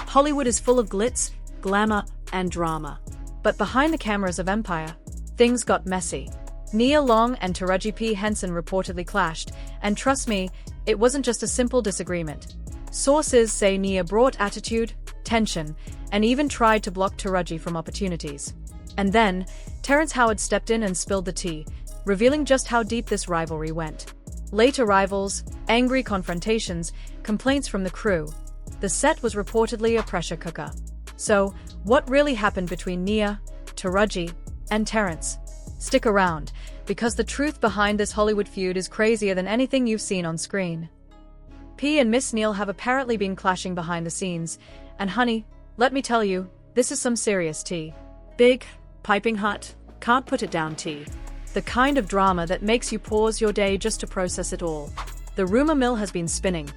Hollywood is full of glitz, glamour, and drama. But behind the cameras of Empire, things got messy. Nia Long and Taraji P. Henson reportedly clashed, and trust me, it wasn't just a simple disagreement. Sources say Nia brought attitude, tension, and even tried to block Taraji from opportunities. And then, Terrence Howard stepped in and spilled the tea, revealing just how deep this rivalry went. Late arrivals, angry confrontations, complaints from the crew. The set was reportedly a pressure cooker. So, what really happened between Nia, Taraji, and Terrence? Stick around, because the truth behind this Hollywood feud is crazier than anything you've seen on screen. P and Miss Neil have apparently been clashing behind the scenes, and honey, let me tell you, this is some serious tea. Big, piping hot, can't put it down tea. The kind of drama that makes you pause your day just to process it all. The rumor mill has been spinning,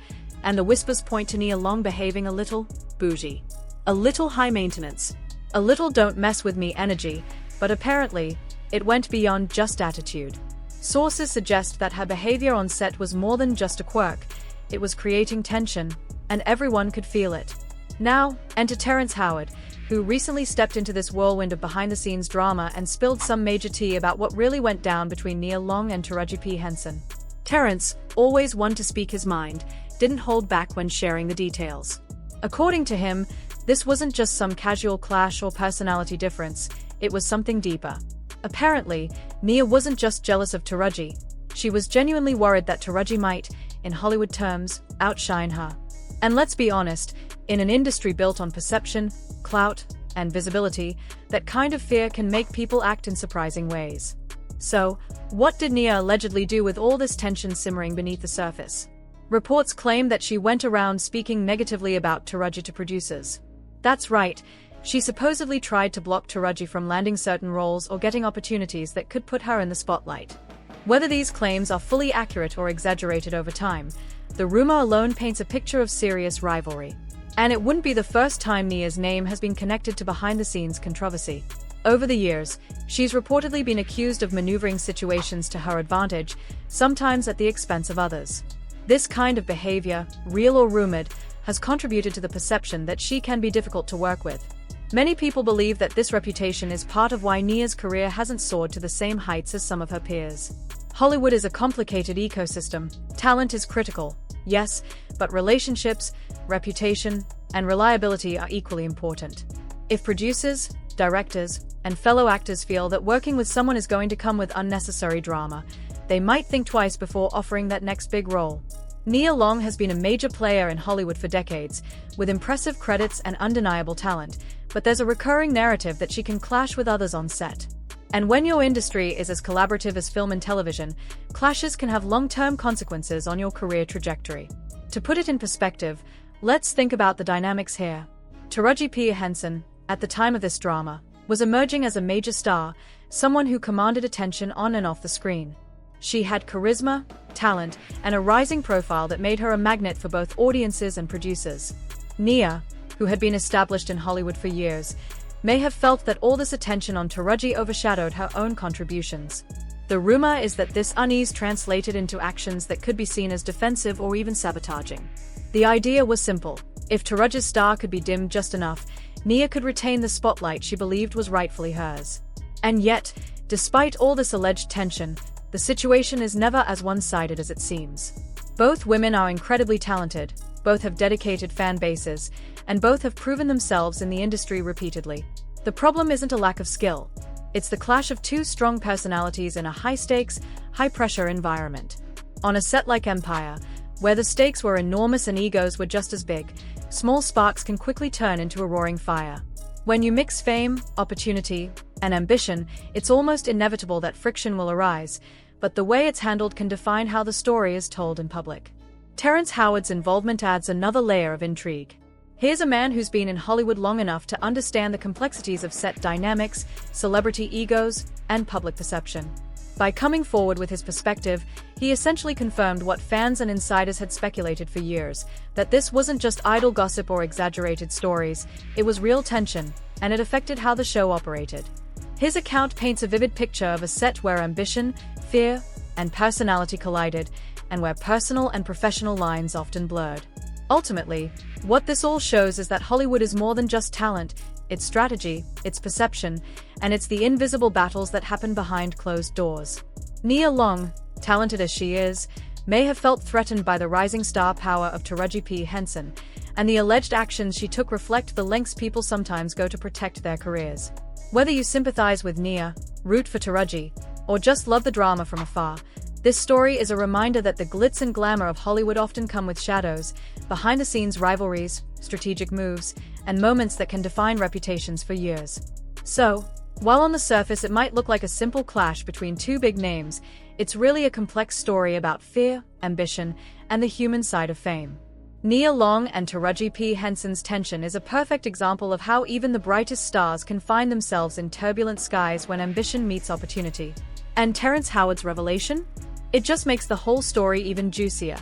and the whispers point to Nia Long behaving a little bougie. A little high maintenance. A little don't mess with me energy, but apparently, it went beyond just attitude. Sources suggest that her behavior on set was more than just a quirk. It was creating tension, and everyone could feel it. Now, enter Terrence Howard, who recently stepped into this whirlwind of behind-the-scenes drama and spilled some major tea about what really went down between Nia Long and Taraji P. Henson. Terrence, always one to speak his mind, didn't hold back when sharing the details. According to him, this wasn't just some casual clash or personality difference, it was something deeper. Apparently, Nia wasn't just jealous of Taraji. She was genuinely worried that Taraji might, in Hollywood terms, outshine her. And let's be honest, in an industry built on perception, clout, and visibility, that kind of fear can make people act in surprising ways. So, what did Nia allegedly do with all this tension simmering beneath the surface? Reports claim that she went around speaking negatively about Taraji to producers. That's right. She supposedly tried to block Taraji from landing certain roles or getting opportunities that could put her in the spotlight. Whether these claims are fully accurate or exaggerated over time, the rumor alone paints a picture of serious rivalry. And it wouldn't be the first time Nia's name has been connected to behind-the-scenes controversy. Over the years, she's reportedly been accused of maneuvering situations to her advantage, sometimes at the expense of others. This kind of behavior, real or rumored, has contributed to the perception that she can be difficult to work with. Many people believe that this reputation is part of why Nia's career hasn't soared to the same heights as some of her peers. Hollywood is a complicated ecosystem. Talent is critical, yes, but relationships, reputation, and reliability are equally important. If producers, directors, and fellow actors feel that working with someone is going to come with unnecessary drama, they might think twice before offering that next big role. Nia Long has been a major player in Hollywood for decades, with impressive credits and undeniable talent, but there's a recurring narrative that she can clash with others on set. And when your industry is as collaborative as film and television, clashes can have long-term consequences on your career trajectory. To put it in perspective, let's think about the dynamics here. Taraji P. Henson, at the time of this drama, was emerging as a major star, someone who commanded attention on and off the screen. She had charisma, talent, and a rising profile that made her a magnet for both audiences and producers. Nia, who had been established in Hollywood for years, may have felt that all this attention on Taraji overshadowed her own contributions. The rumor is that this unease translated into actions that could be seen as defensive or even sabotaging. The idea was simple. If Taraji's star could be dimmed just enough, Nia could retain the spotlight she believed was rightfully hers. And yet, despite all this alleged tension, the situation is never as one-sided as it seems. Both women are incredibly talented, both have dedicated fan bases, and both have proven themselves in the industry repeatedly. The problem isn't a lack of skill. It's the clash of two strong personalities in a high-stakes, high-pressure environment. On a set like Empire, where the stakes were enormous and egos were just as big, small sparks can quickly turn into a roaring fire. When you mix fame, opportunity, and ambition, it's almost inevitable that friction will arise, but the way it's handled can define how the story is told in public. Terrence Howard's involvement adds another layer of intrigue. Here's a man who's been in Hollywood long enough to understand the complexities of set dynamics, celebrity egos, and public perception. By coming forward with his perspective, he essentially confirmed what fans and insiders had speculated for years, that this wasn't just idle gossip or exaggerated stories, it was real tension, and it affected how the show operated. His account paints a vivid picture of a set where ambition, fear, and personality collided, and where personal and professional lines often blurred. Ultimately, what this all shows is that Hollywood is more than just talent, it's strategy, it's perception, and it's the invisible battles that happen behind closed doors. Nia Long, talented as she is, may have felt threatened by the rising star power of Taraji P. Henson, and the alleged actions she took reflect the lengths people sometimes go to protect their careers. Whether you sympathize with Nia, root for Taraji, or just love the drama from afar, this story is a reminder that the glitz and glamour of Hollywood often come with shadows, behind-the-scenes rivalries, strategic moves, and moments that can define reputations for years. So, while on the surface it might look like a simple clash between two big names, it's really a complex story about fear, ambition, and the human side of fame. Nia Long and Taraji P. Henson's tension is a perfect example of how even the brightest stars can find themselves in turbulent skies when ambition meets opportunity. And Terrence Howard's revelation? It just makes the whole story even juicier,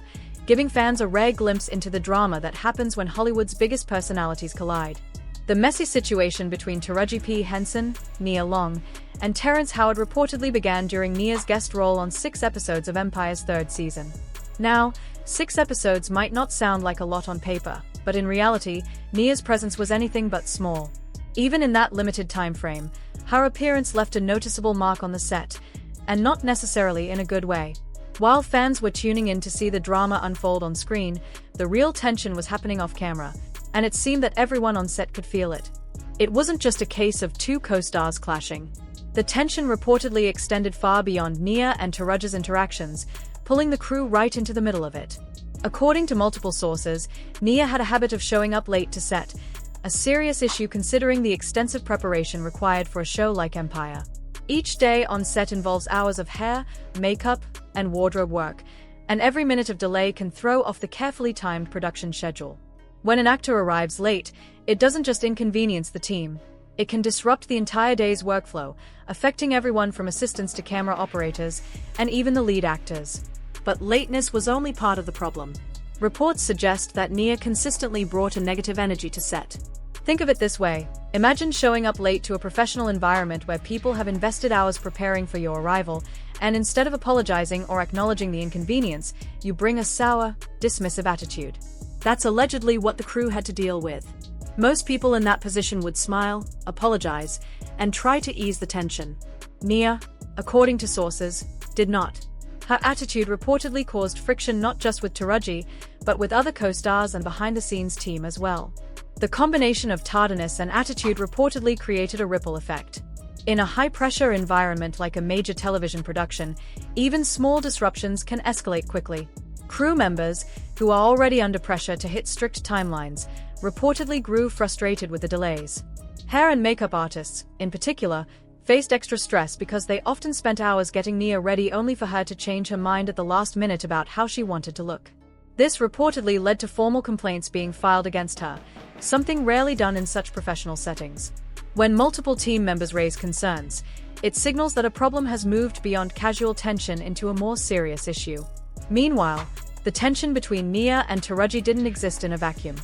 giving fans a rare glimpse into the drama that happens when Hollywood's biggest personalities collide. The messy situation between Taraji P. Henson, Nia Long, and Terrence Howard reportedly began during Nia's guest role on 6 episodes of Empire's 3rd season. Now, 6 episodes might not sound like a lot on paper, but in reality, Nia's presence was anything but small. Even in that limited time frame, her appearance left a noticeable mark on the set, and not necessarily in a good way. While fans were tuning in to see the drama unfold on screen, the real tension was happening off camera, and it seemed that everyone on set could feel it. It wasn't just a case of two co-stars clashing. The tension reportedly extended far beyond Nia and Taraji's interactions, pulling the crew right into the middle of it. According to multiple sources, Nia had a habit of showing up late to set, a serious issue considering the extensive preparation required for a show like Empire. Each day on set involves hours of hair, makeup, and wardrobe work, and every minute of delay can throw off the carefully timed production schedule. When an actor arrives late, it doesn't just inconvenience the team. It can disrupt the entire day's workflow, affecting everyone from assistants to camera operators, and even the lead actors. But lateness was only part of the problem. Reports suggest that Nia consistently brought a negative energy to set. Think of it this way. Imagine showing up late to a professional environment where people have invested hours preparing for your arrival, and instead of apologizing or acknowledging the inconvenience, you bring a sour, dismissive attitude. That's allegedly what the crew had to deal with. Most people in that position would smile, apologize, and try to ease the tension. Nia, according to sources, did not. Her attitude reportedly caused friction not just with Taraji, but with other co-stars and behind-the-scenes team as well. The combination of tardiness and attitude reportedly created a ripple effect. In a high-pressure environment like a major television production, even small disruptions can escalate quickly. Crew members, who are already under pressure to hit strict timelines, reportedly grew frustrated with the delays. Hair and makeup artists, in particular, faced extra stress because they often spent hours getting Nia ready only for her to change her mind at the last minute about how she wanted to look. This reportedly led to formal complaints being filed against her, something rarely done in such professional settings. When multiple team members raise concerns, it signals that a problem has moved beyond casual tension into a more serious issue. Meanwhile, the tension between Nia and Taraji didn't exist in a vacuum.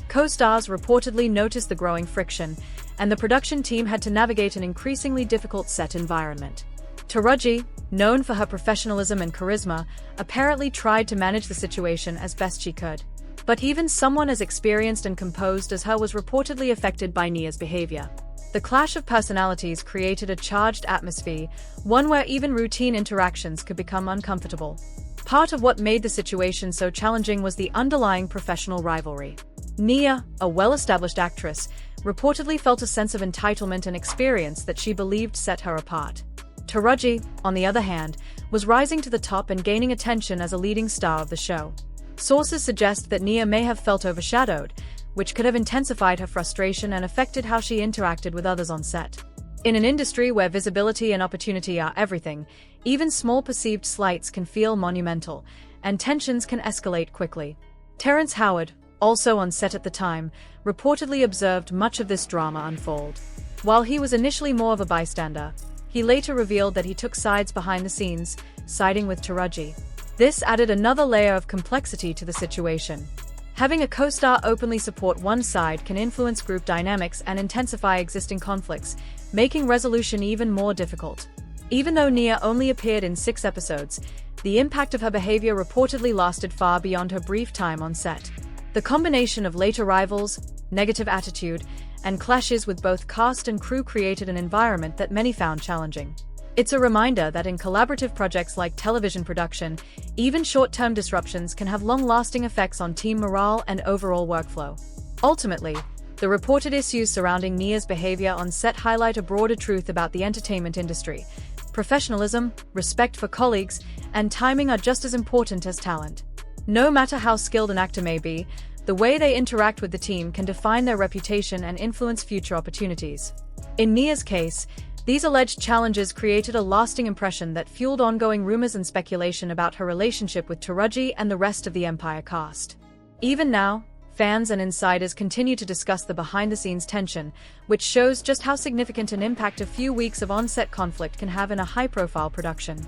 Co-stars reportedly noticed the growing friction, and the production team had to navigate an increasingly difficult set environment. Taraji, known for her professionalism and charisma, apparently tried to manage the situation as best she could. But even someone as experienced and composed as her was reportedly affected by Nia's behavior. The clash of personalities created a charged atmosphere, one where even routine interactions could become uncomfortable. Part of what made the situation so challenging was the underlying professional rivalry. Nia, a well-established actress, reportedly felt a sense of entitlement and experience that she believed set her apart. Taraji, on the other hand, was rising to the top and gaining attention as a leading star of the show. Sources suggest that Nia may have felt overshadowed, which could have intensified her frustration and affected how she interacted with others on set. In an industry where visibility and opportunity are everything, even small perceived slights can feel monumental, and tensions can escalate quickly. Terrence Howard, also on set at the time, reportedly observed much of this drama unfold. While he was initially more of a bystander, he later revealed that he took sides behind the scenes, siding with Taraji. This added another layer of complexity to the situation. Having a co-star openly support one side can influence group dynamics and intensify existing conflicts, making resolution even more difficult. Even though Nia only appeared in 6 episodes, the impact of her behavior reportedly lasted far beyond her brief time on set. The combination of late arrivals, negative attitude, and clashes with both cast and crew created an environment that many found challenging. It's a reminder that in collaborative projects like television production, even short-term disruptions can have long-lasting effects on team morale and overall workflow. Ultimately, the reported issues surrounding Nia's behavior on set highlight a broader truth about the entertainment industry. Professionalism, respect for colleagues, and timing are just as important as talent. No matter how skilled an actor may be, the way they interact with the team can define their reputation and influence future opportunities. In Nia's case, these alleged challenges created a lasting impression that fueled ongoing rumors and speculation about her relationship with Taraji and the rest of the Empire cast. Even now, fans and insiders continue to discuss the behind-the-scenes tension, which shows just how significant an impact a few weeks of on-set conflict can have in a high-profile production.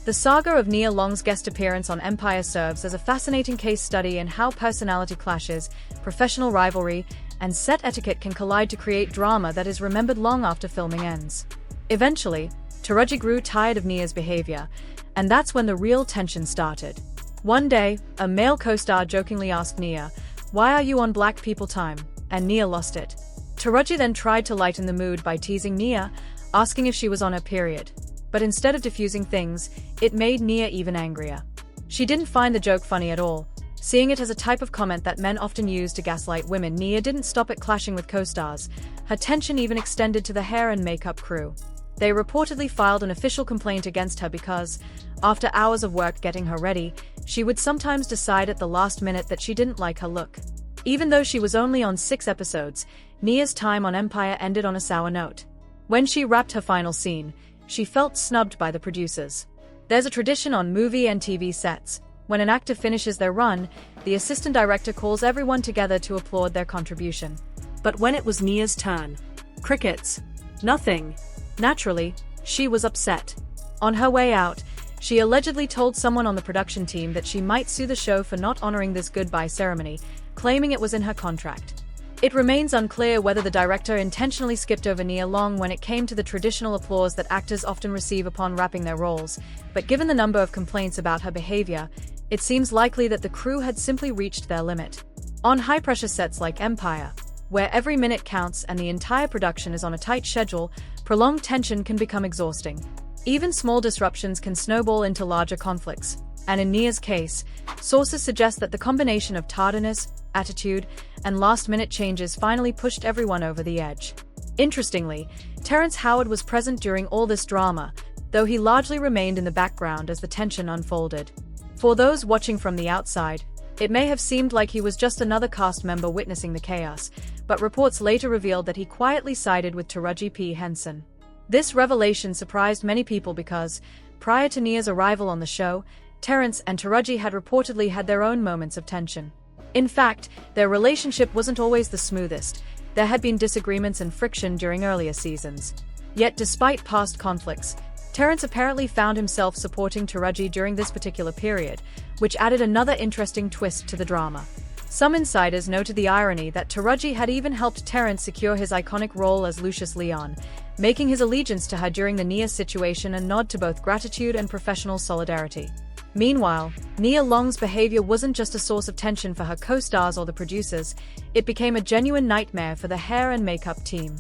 The saga of Nia Long's guest appearance on Empire serves as a fascinating case study in how personality clashes, professional rivalry, and set etiquette can collide to create drama that is remembered long after filming ends. Eventually, Taraji grew tired of Nia's behavior, and that's when the real tension started. One day, a male co-star jokingly asked Nia, "Why are you on Black People Time?" and Nia lost it. Taraji then tried to lighten the mood by teasing Nia, asking if she was on her period. But instead of diffusing things, it made Nia even angrier. She didn't find the joke funny at all, seeing it as a type of comment that men often use to gaslight women. Nia didn't stop at clashing with co-stars. Her tension even extended to the hair and makeup crew. They reportedly filed an official complaint against her because, after hours of work getting her ready, she would sometimes decide at the last minute that she didn't like her look. Even though she was only on 6 episodes, Nia's time on Empire ended on a sour note. When she wrapped her final scene, she felt snubbed by the producers. There's a tradition on movie and TV sets. When an actor finishes their run, the assistant director calls everyone together to applaud their contribution. But when it was Nia's turn, crickets. Nothing. Naturally, she was upset. On her way out, she allegedly told someone on the production team that she might sue the show for not honoring this goodbye ceremony, claiming it was in her contract. It remains unclear whether the director intentionally skipped over Nia Long when it came to the traditional applause that actors often receive upon wrapping their roles, but given the number of complaints about her behavior, it seems likely that the crew had simply reached their limit. On high-pressure sets like Empire, where every minute counts and the entire production is on a tight schedule, prolonged tension can become exhausting. Even small disruptions can snowball into larger conflicts, and in Nia's case, sources suggest that the combination of tardiness, attitude, and last-minute changes finally pushed everyone over the edge. Interestingly, Terrence Howard was present during all this drama, though he largely remained in the background as the tension unfolded. For those watching from the outside, it may have seemed like he was just another cast member witnessing the chaos, but reports later revealed that he quietly sided with Taraji P. Henson. This revelation surprised many people because, prior to Nia's arrival on the show, Terrence and Taraji had reportedly had their own moments of tension. In fact, their relationship wasn't always the smoothest. There had been disagreements and friction during earlier seasons. Yet despite past conflicts, Terrence apparently found himself supporting Taraji during this particular period, which added another interesting twist to the drama. Some insiders noted the irony that Taraji had even helped Terrence secure his iconic role as Lucius Leon, making his allegiance to her during the Nia situation a nod to both gratitude and professional solidarity. Meanwhile, Nia Long's behavior wasn't just a source of tension for her co-stars or the producers, it became a genuine nightmare for the hair and makeup team.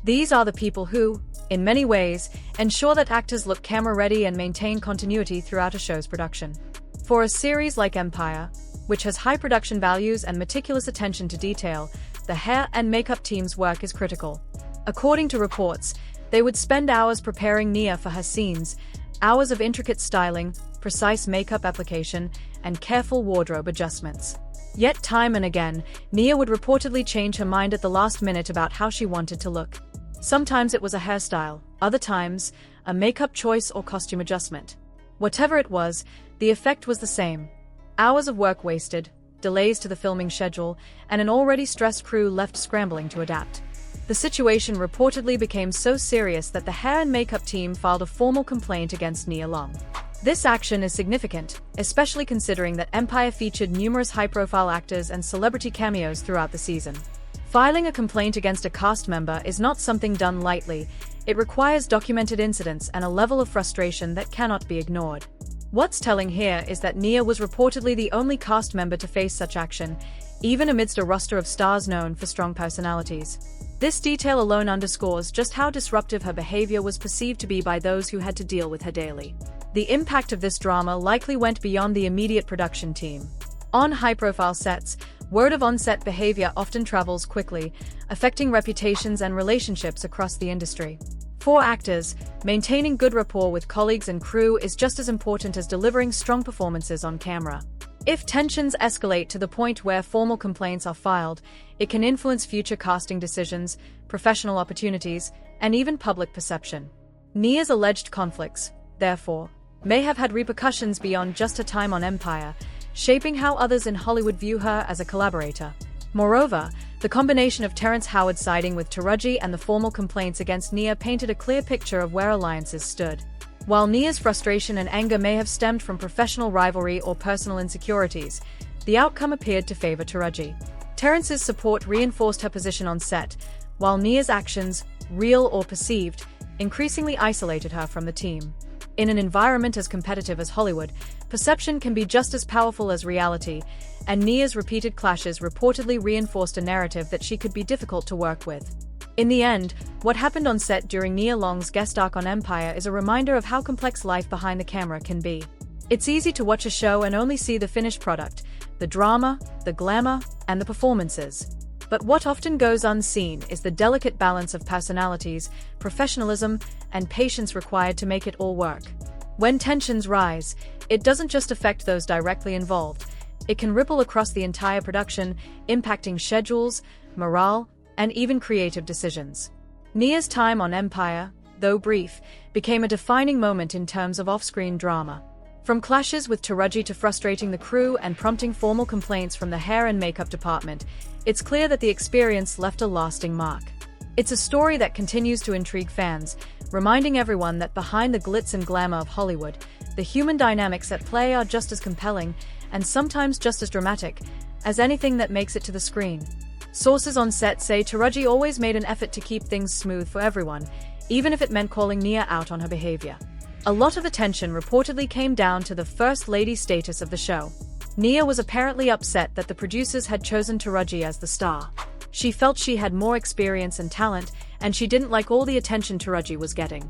These are the people who, in many ways, ensure that actors look camera-ready and maintain continuity throughout a show's production. For a series like Empire, which has high production values and meticulous attention to detail, the hair and makeup team's work is critical. According to reports, they would spend hours preparing Nia for her scenes, hours of intricate styling, precise makeup application, and careful wardrobe adjustments. Yet time and again, Nia would reportedly change her mind at the last minute about how she wanted to look. Sometimes it was a hairstyle, other times, a makeup choice or costume adjustment. Whatever it was, the effect was the same. Hours of work wasted, delays to the filming schedule, and an already stressed crew left scrambling to adapt. The situation reportedly became so serious that the hair and makeup team filed a formal complaint against Nia Long. This action is significant, especially considering that Empire featured numerous high-profile actors and celebrity cameos throughout the season. Filing a complaint against a cast member is not something done lightly. It requires documented incidents and a level of frustration that cannot be ignored. What's telling here is that Nia was reportedly the only cast member to face such action, even amidst a roster of stars known for strong personalities. This detail alone underscores just how disruptive her behavior was perceived to be by those who had to deal with her daily. The impact of this drama likely went beyond the immediate production team. On high-profile sets, word of on-set behavior often travels quickly, affecting reputations and relationships across the industry. For actors, maintaining good rapport with colleagues and crew is just as important as delivering strong performances on camera. If tensions escalate to the point where formal complaints are filed, it can influence future casting decisions, professional opportunities, and even public perception. Nia's alleged conflicts, therefore, may have had repercussions beyond just her time on Empire, shaping how others in Hollywood view her as a collaborator. Moreover, the combination of Terrence Howard siding with Taraji and the formal complaints against Nia painted a clear picture of where alliances stood. While Nia's frustration and anger may have stemmed from professional rivalry or personal insecurities, the outcome appeared to favor Taraji. Terrence's support reinforced her position on set, while Nia's actions, real or perceived, increasingly isolated her from the team. In an environment as competitive as Hollywood, perception can be just as powerful as reality, and Nia's repeated clashes reportedly reinforced a narrative that she could be difficult to work with. In the end, what happened on set during Nia Long's guest arc on Empire is a reminder of how complex life behind the camera can be. It's easy to watch a show and only see the finished product, the drama, the glamour, and the performances. But what often goes unseen is the delicate balance of personalities, professionalism, and patience required to make it all work. When tensions rise, it doesn't just affect those directly involved. It can ripple across the entire production, impacting schedules, morale, and even creative decisions. Nia's time on Empire, though brief, became a defining moment in terms of off-screen drama. From clashes with Taraji to frustrating the crew and prompting formal complaints from the hair and makeup department, it's clear that the experience left a lasting mark. It's a story that continues to intrigue fans, reminding everyone that behind the glitz and glamour of Hollywood, the human dynamics at play are just as compelling, and sometimes just as dramatic, as anything that makes it to the screen. Sources on set say Taraji always made an effort to keep things smooth for everyone, even if it meant calling Nia out on her behavior. A lot of attention reportedly came down to the First Lady status of the show. Nia was apparently upset that the producers had chosen Taraji as the star. She felt she had more experience and talent, and she didn't like all the attention Taraji was getting.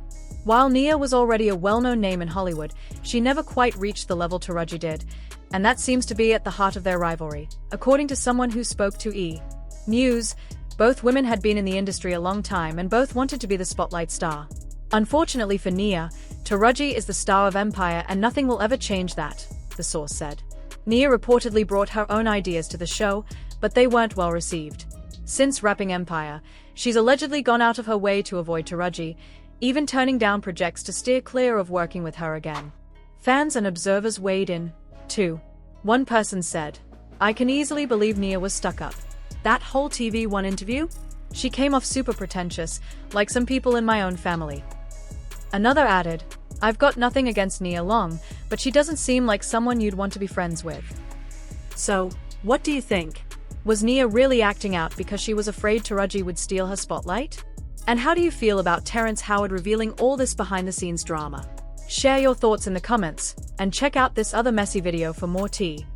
While Nia was already a well-known name in Hollywood, she never quite reached the level Taraji did, and that seems to be at the heart of their rivalry. According to someone who spoke to E! News, both women had been in the industry a long time and both wanted to be the spotlight star. Unfortunately for Nia, Taraji is the star of Empire and nothing will ever change that, the source said. Nia reportedly brought her own ideas to the show, but they weren't well received. Since wrapping Empire, she's allegedly gone out of her way to avoid Taraji, even turning down projects to steer clear of working with her again. Fans and observers weighed in, too. One person said, "I can easily believe Nia was stuck up. That whole TV1 interview? She came off super pretentious, like some people in my own family." Another added, "I've got nothing against Nia Long, but she doesn't seem like someone you'd want to be friends with." So, what do you think? Was Nia really acting out because she was afraid Taraji would steal her spotlight? And how do you feel about Terrence Howard revealing all this behind-the-scenes drama? Share your thoughts in the comments, and check out this other messy video for more tea.